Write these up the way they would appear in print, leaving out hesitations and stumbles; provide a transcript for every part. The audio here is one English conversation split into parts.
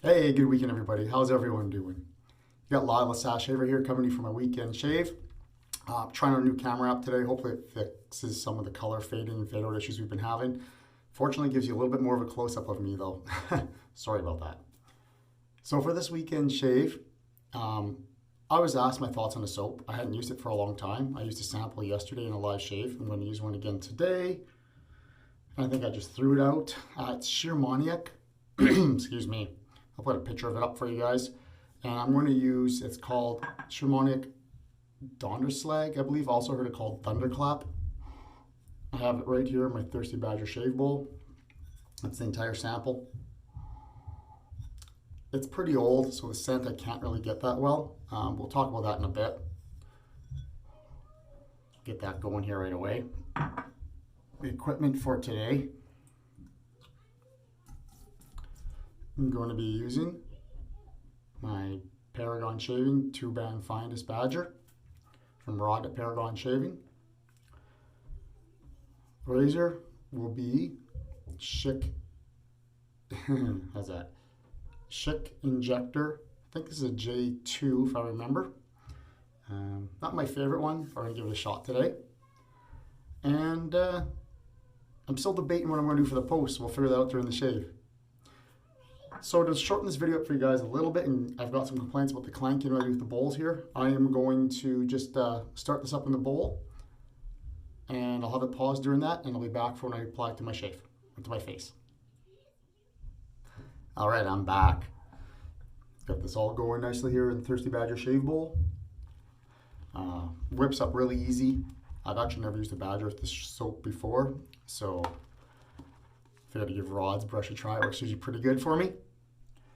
Hey, good weekend, everybody. How's everyone doing? You got Lila Sash Shaver here coming to you for my weekend shave. Trying our new camera app today. Hopefully it fixes some of the color fading and fade out issues we've been having. Fortunately, it gives you a little bit more of a close-up of me, though. Sorry about that. So for this weekend shave, I was asked my thoughts on the soap. I hadn't used it for a long time. I used a sample yesterday in a live shave. I'm going to use one again today. I think I just threw it out. It's Scheermonnik. Excuse me. I'll put a picture of it up for you guys. And I'm going to use, it's called Scheermonnik Donderslag, I believe. Also heard it called Thunderclap. I have it right here in my Thirsty Badger shave bowl. That's the entire sample. It's pretty old, so the scent I can't really get that well. We'll talk about that in a bit. Get that going here right away. The equipment for today, I'm going to be using my Paragon shaving 2-band finest badger from Rod at Paragon Shaving. Razor will be Schick. How's that? Schick Injector. I think this is a J2 if I remember. Not my favorite one, but I'm going to give it a shot today. And I'm still debating what I'm going to do for the post, so we'll figure that out during the shave. So to shorten this video up for you guys a little bit, and I've got some complaints about the clanking when I do with the bowls here, I am going to just start this up in the bowl, and I'll have it pause during that, and I'll be back for when I apply it to my shave, to my face. All right, I'm back. Got this all going nicely here in the Thirsty Badger shave bowl. Whips up really easy. I've actually never used a Badger with this soap before, so figured to give Rod's brush a try. It works usually pretty good for me.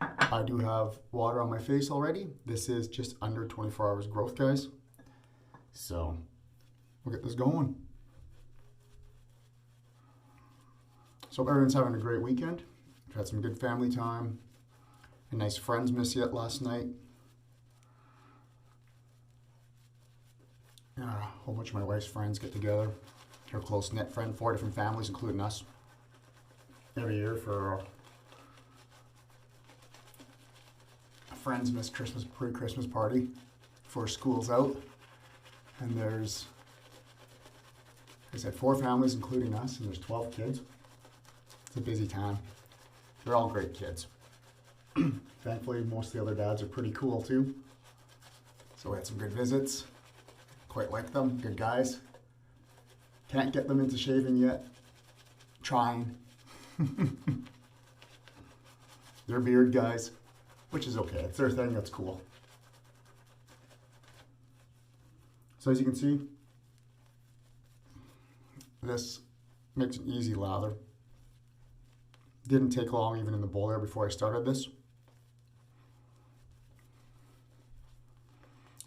I do have water on my face already. This is just under 24 hours growth, guys. So we'll get this going. So everyone's having a great weekend. We've had some good family time. A nice friends miss yet last night. A whole bunch of my wife's friends get together. Her close-knit friend, 4 different families, including us. Every year for a friends miss Christmas pre-Christmas party before school's out. And there's, like I said, 4 families, including us, and there's 12 kids. It's a busy time. They're all great kids. Thankfully, most of the other dads are pretty cool too. So we had some good visits. Quite like them, good guys. Can't get them into shaving yet. Trying. They're beard guys, which is okay. It's their thing, that's cool. So as you can see, this makes an easy lather. Didn't take long even in the bowl there before I started this.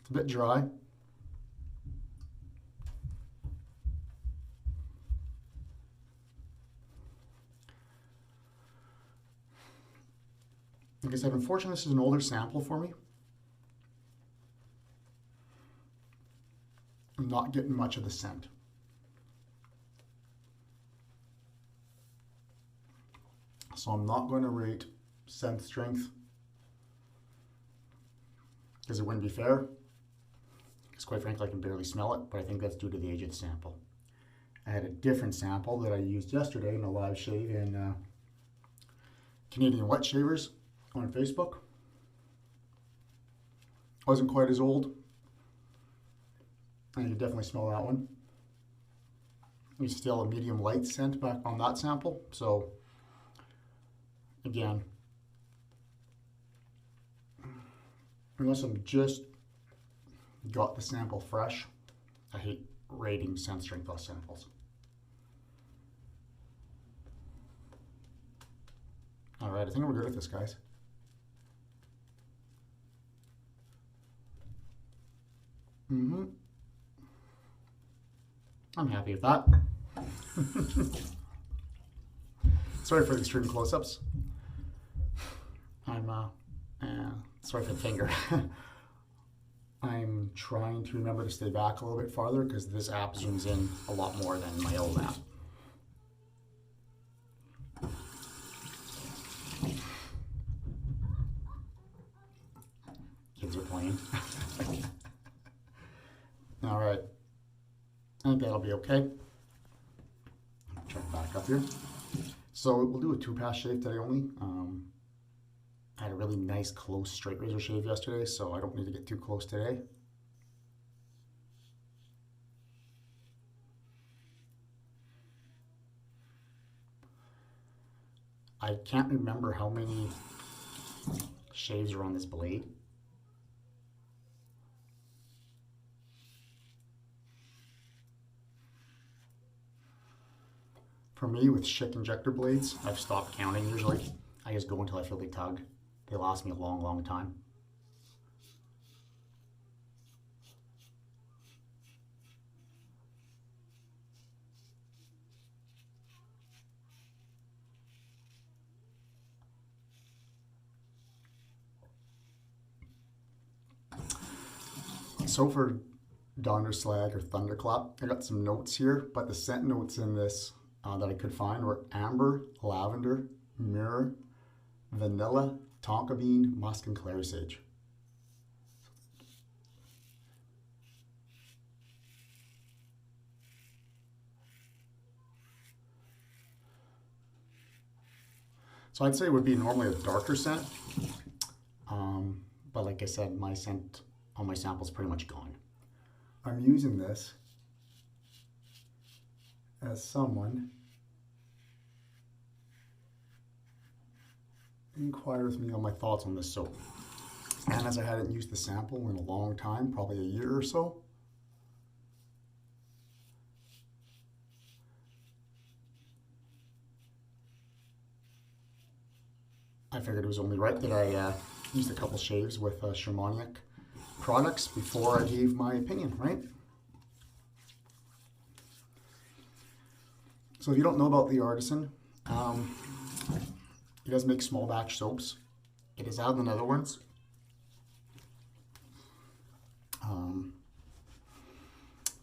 It's a bit dry. Like I said, unfortunately, this is an older sample for me. I'm not getting much of the scent. So I'm not going to rate scent strength because it wouldn't be fair. Because quite frankly, I can barely smell it, but I think that's due to the age of the sample. I had a different sample that I used yesterday in a live shave in Canadian Wet Shavers on Facebook. Wasn't quite as old. I could definitely smell that one. It's still a medium light scent back on that sample. So again, unless I'm just got the sample fresh, I hate rating scent strength off samples. All right, I think we're good at this, guys. I'm happy with that. Sorry for the extreme close-ups. Sorry for the finger. I'm trying to remember to stay back a little bit farther because this app zooms in a lot more than my old app. think that'll be okay. Try to back up here. So we'll do a 2-pass shave today only. I had a really nice close straight razor shave yesterday, so I don't need to get too close today. I can't remember how many shaves are on this blade. For me, with Schick injector blades, I've stopped counting usually. I just go until I feel they tug. They last me a long, long time. So for Donderslag or Thunderclap, I got some notes here, but the scent notes in this that I could find were amber, lavender, myrrh, vanilla, tonka bean, musk, and clary sage. So I'd say it would be normally a darker scent, but like I said, my scent on my sample is pretty much gone. I'm using this as someone inquired with me on my thoughts on this soap. And as I hadn't used the sample in a long time, probably a year or so, I figured it was only right that I used a couple shaves with Scheermonnik products before I gave my opinion, right? So if you don't know about the Artisan, he does make small batch soaps. It is out of the Netherlands.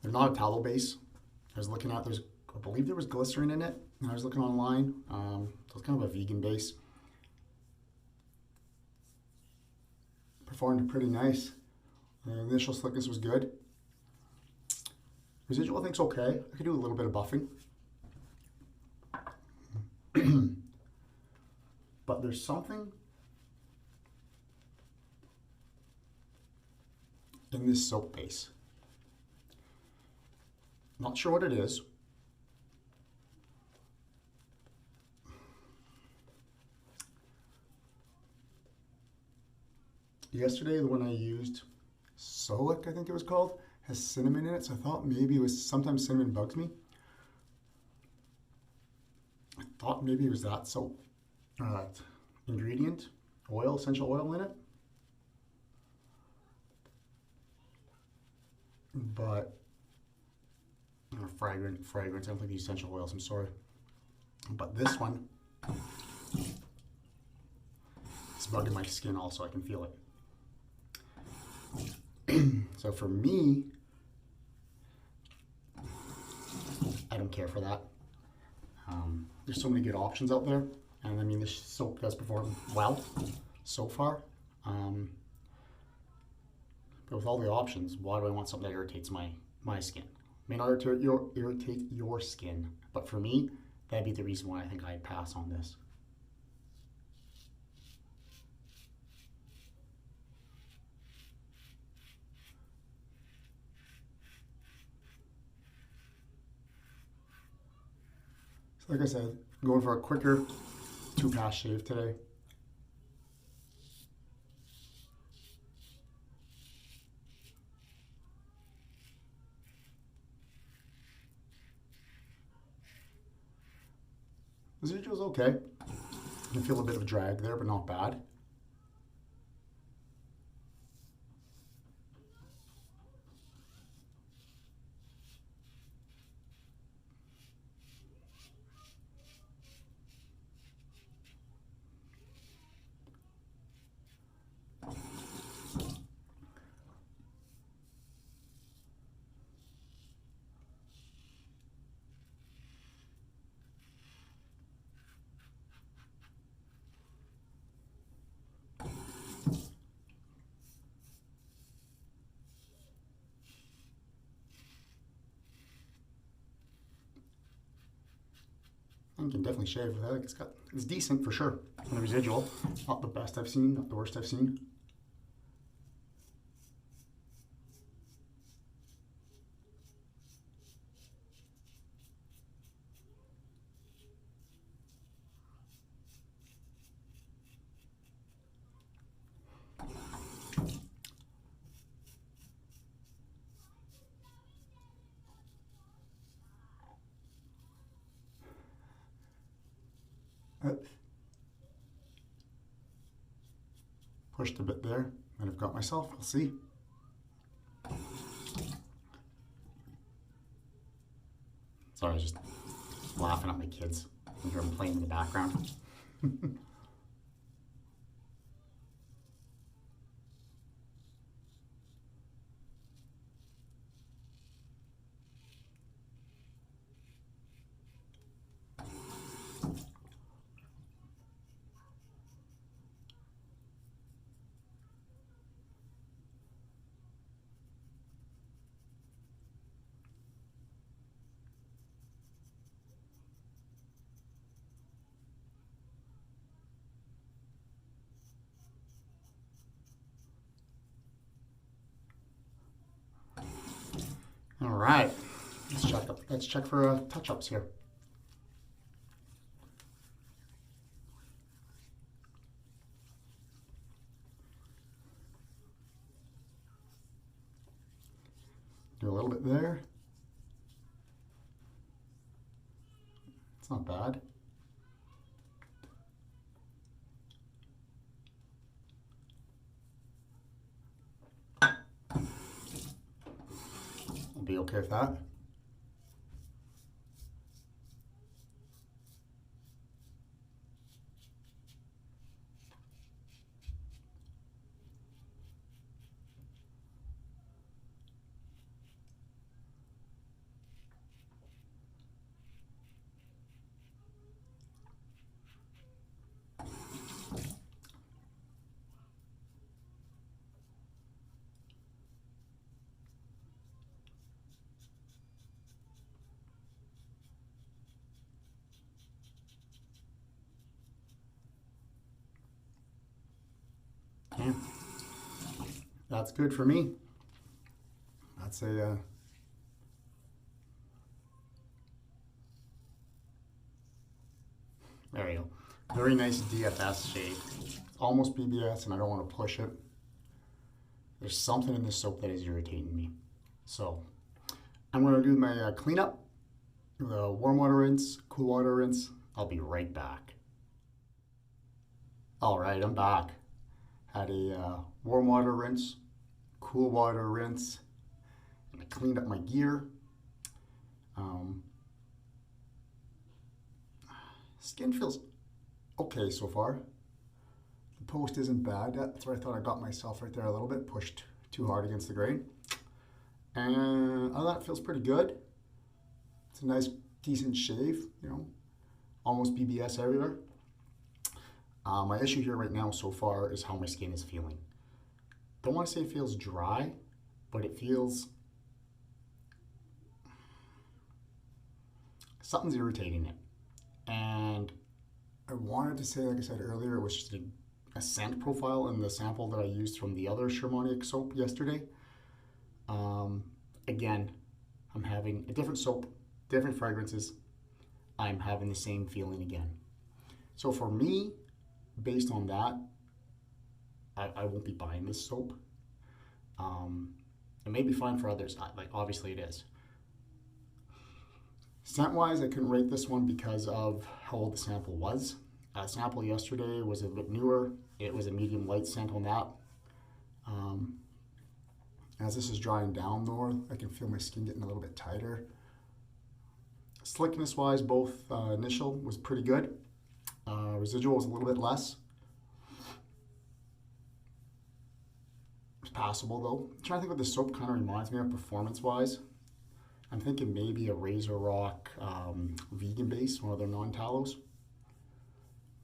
They're not a tallow base. I was looking at, I believe there was glycerin in it, and I was looking online. So it's kind of a vegan base. Performed pretty nice. The initial slickness was good. Residual I think's okay. I could do a little bit of buffing. But there's something in this soap base. Not sure what it is. Yesterday, the one I used, Solic, I think it was called, has cinnamon in it, so I thought maybe it was, sometimes cinnamon bugs me. I thought maybe it was that soap, ingredient, oil, essential oil in it. But, fragrance, I don't think the essential oils, I'm sorry. But this one, it's bugging my skin also, I can feel it. So for me, I don't care for that. There's so many good options out there, and I mean this soap does perform well so far. But with all the options, why do I want something that irritates my skin? It may not irritate your skin, but for me, that'd be the reason why I think I'd pass on this. So like I said, I'm going for a quicker 2-pass shave today. The residual's okay. You can feel a bit of a drag there, but not bad. You can definitely shave with it. It's decent for sure. And the residual, not the best I've seen, not the worst I've seen. Pushed a bit there, and I've got myself. We'll see. Sorry, I was just laughing at my kids. You hear them playing in the background. All right, let's check for touch-ups here. Do a little bit there. It's not bad. I'll be okay with that. Yeah. That's good for me. That's a there you go. Very nice DFS shade. It's almost BBS, and I don't want to push it. There's something in this soap that is irritating me. So I'm going to do my cleanup, the warm water rinse, cool water rinse. I'll be right back. All right, I'm back. Had a warm water rinse, cool water rinse, and I cleaned up my gear. Skin feels okay so far. The post isn't bad. That's where I thought I got myself right there a little bit, pushed too hard against the grain. And other than that, it feels pretty good. It's a nice, decent shave, you know, almost BBS everywhere. My issue here right now so far is how my skin is feeling. Don't want to say it feels dry, but it feels something's irritating it. And I wanted to say, like I said earlier, it was just a scent profile in the sample that I used from the other Scheermonnik soap yesterday. Again, I'm having a different soap, different fragrances. I'm having the same feeling again. So for me, based on that, I won't be buying this soap. It may be fine for others, like obviously it is. Scent-wise, I couldn't rate this one because of how old the sample was. Sample yesterday was a bit newer. It was a medium light scent on that. As this is drying down though, I can feel my skin getting a little bit tighter. Slickness-wise, both initial was pretty good. Residual was a little bit less. It's passable though. I'm trying to think what the soap kind of reminds me of performance-wise. I'm thinking maybe a Razor Rock vegan base, one of their non-tallows.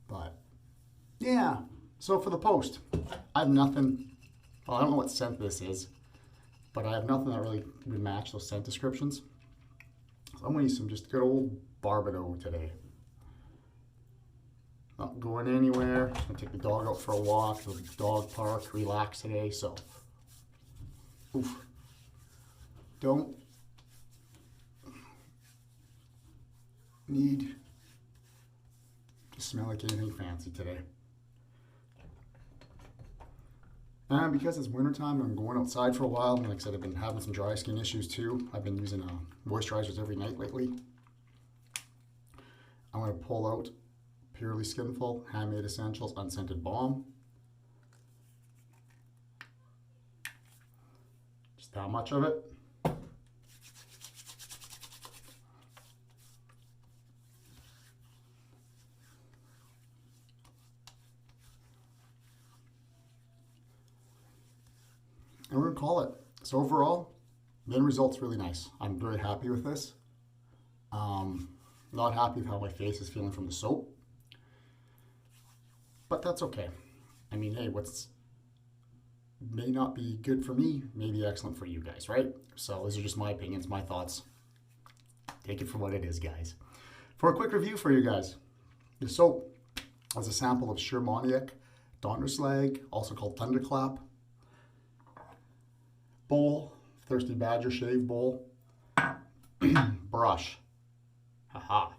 But yeah, so for the post, I have nothing. Well, I don't know what scent this is, but I have nothing that really would match those scent descriptions. So I'm gonna use some just good old Barbedeaux today. not going anywhere. Just gonna take the dog out for a walk, go to the dog park, relax today. So, oof. Don't need to smell like anything fancy today. And because it's wintertime and I'm going outside for a while, and like I said, I've been having some dry skin issues too. I've been using moisturizers every night lately. I'm going to pull out Purely Skinful Handmade Essentials Unscented Balm. Just that much of it. And we're going to call it. So overall, the end result's really nice. I'm very happy with this. Not happy with how my face is feeling from the soap. But that's okay. I mean, hey, what's may not be good for me may be excellent for you guys, right? So these are just my opinions, my thoughts. Take it for what it is, guys. For a quick review for you guys, the soap was a sample of Scheermonnik Donderslag, also called Thunderclap. Bowl, Thirsty Badger shave bowl. Brush. Haha.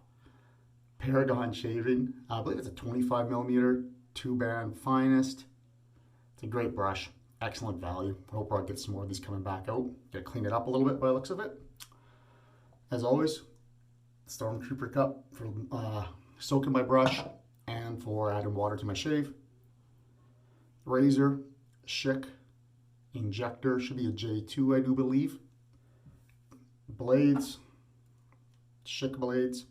Paragon shaving. I believe it's a 25 millimeter 2-band finest. It's a great brush. Excellent value. I hope I'll get some more of these coming back out. Gotta clean it up a little bit by the looks of it. As always, Stormtrooper cup for soaking my brush and for adding water to my shave. Razor, Schick. Injector, should be a J2, I do believe. Blades, Schick blades.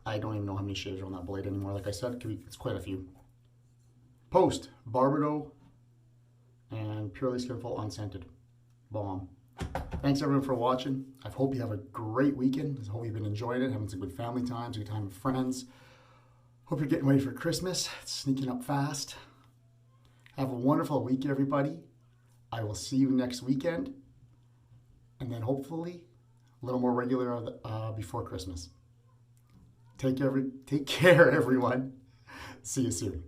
I don't even know how many shaves are on that blade anymore. Like I said, it's quite a few. Post, Barbedeaux, and Purely Skinful Unscented Balm. Thanks everyone for watching. I hope you have a great weekend. I hope you've been enjoying it, having some good family times, good time with friends. Hope you're getting ready for Christmas. It's sneaking up fast. Have a wonderful week, everybody. I will see you next weekend, and then hopefully a little more regular before Christmas. Take care, everyone. See you soon.